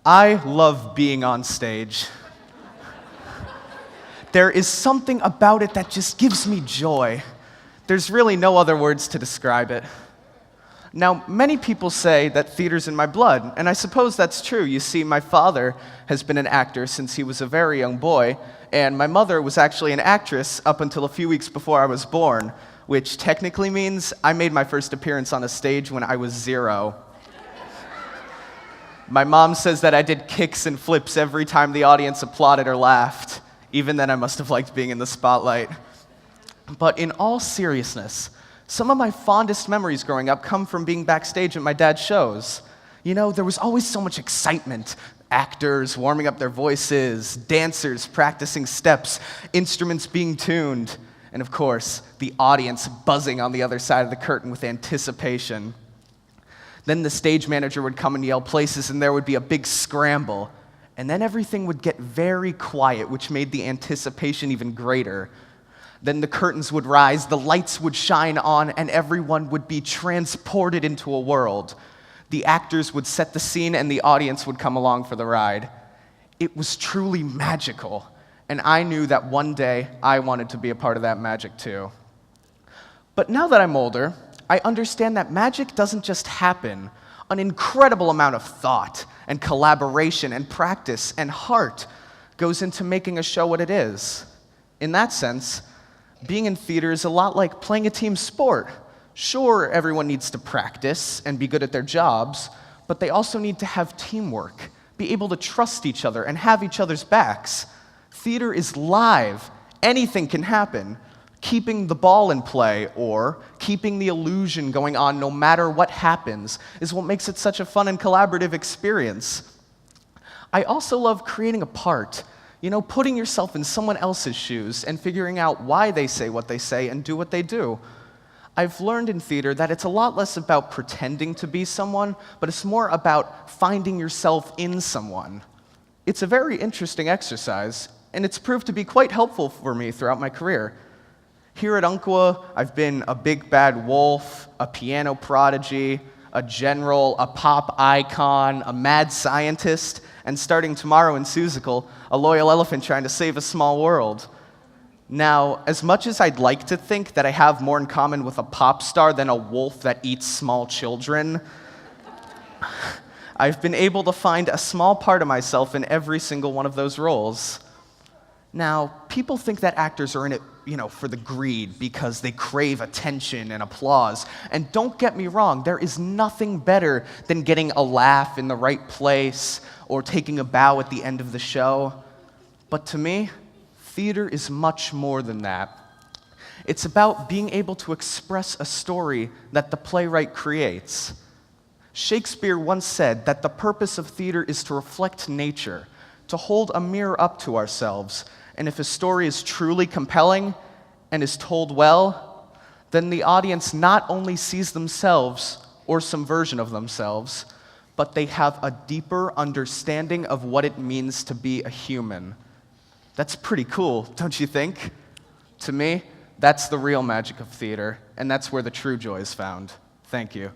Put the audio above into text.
I love being on stage. There is something about it that just gives me joy. There's really no other words to describe it. Now, many people say that theater's in my blood, and I suppose that's true. You see, my father has been an actor since he was a very young boy, and my mother was actually an actress up until a few weeks before I was born, which technically means I made my first appearance on a stage when I was 0. My mom says that I did kicks and flips every time the audience applauded or laughed. Even then, I must have liked being in the spotlight. But in all seriousness, some of my fondest memories growing up come from being backstage at my dad's shows. You know, there was always so much excitement. Actors warming up their voices, dancers practicing steps, instruments being tuned, and of course, the audience buzzing on the other side of the curtain with anticipation. Then the stage manager would come and yell places, and there would be a big scramble. And then everything would get very quiet, which made the anticipation even greater. Then the curtains would rise, the lights would shine on, and everyone would be transported into a world. The actors would set the scene, and the audience would come along for the ride. It was truly magical, and I knew that one day I wanted to be a part of that magic too. But now that I'm older, I understand that magic doesn't just happen. An incredible amount of thought and collaboration and practice and heart goes into making a show what it is. In that sense, being in theater is a lot like playing a team sport. Sure, everyone needs to practice and be good at their jobs, but they also need to have teamwork, be able to trust each other and have each other's backs. Theater is live. Anything can happen. Keeping the ball in play or keeping the illusion going on no matter what happens is what makes it such a fun and collaborative experience. I also love creating a part, putting yourself in someone else's shoes and figuring out why they say what they say and do what they do. I've learned in theater that it's a lot less about pretending to be someone, but it's more about finding yourself in someone. It's a very interesting exercise, and it's proved to be quite helpful for me throughout my career. Here at Umpqua, I've been a big bad wolf, a piano prodigy, a general, a pop icon, a mad scientist, and starting tomorrow in Seussical, a loyal elephant trying to save a small world. Now, as much as I'd like to think that I have more in common with a pop star than a wolf that eats small children, I've been able to find a small part of myself in every single one of those roles. Now, people think that actors are in it, for the greed because they crave attention and applause. And don't get me wrong, there is nothing better than getting a laugh in the right place or taking a bow at the end of the show. But to me, theater is much more than that. It's about being able to express a story that the playwright creates. Shakespeare once said that the purpose of theater is to reflect nature, to hold a mirror up to ourselves. And if a story is truly compelling and is told well, then the audience not only sees themselves or some version of themselves, but they have a deeper understanding of what it means to be a human. That's pretty cool, don't you think? To me, that's the real magic of theater, and that's where the true joy is found. Thank you.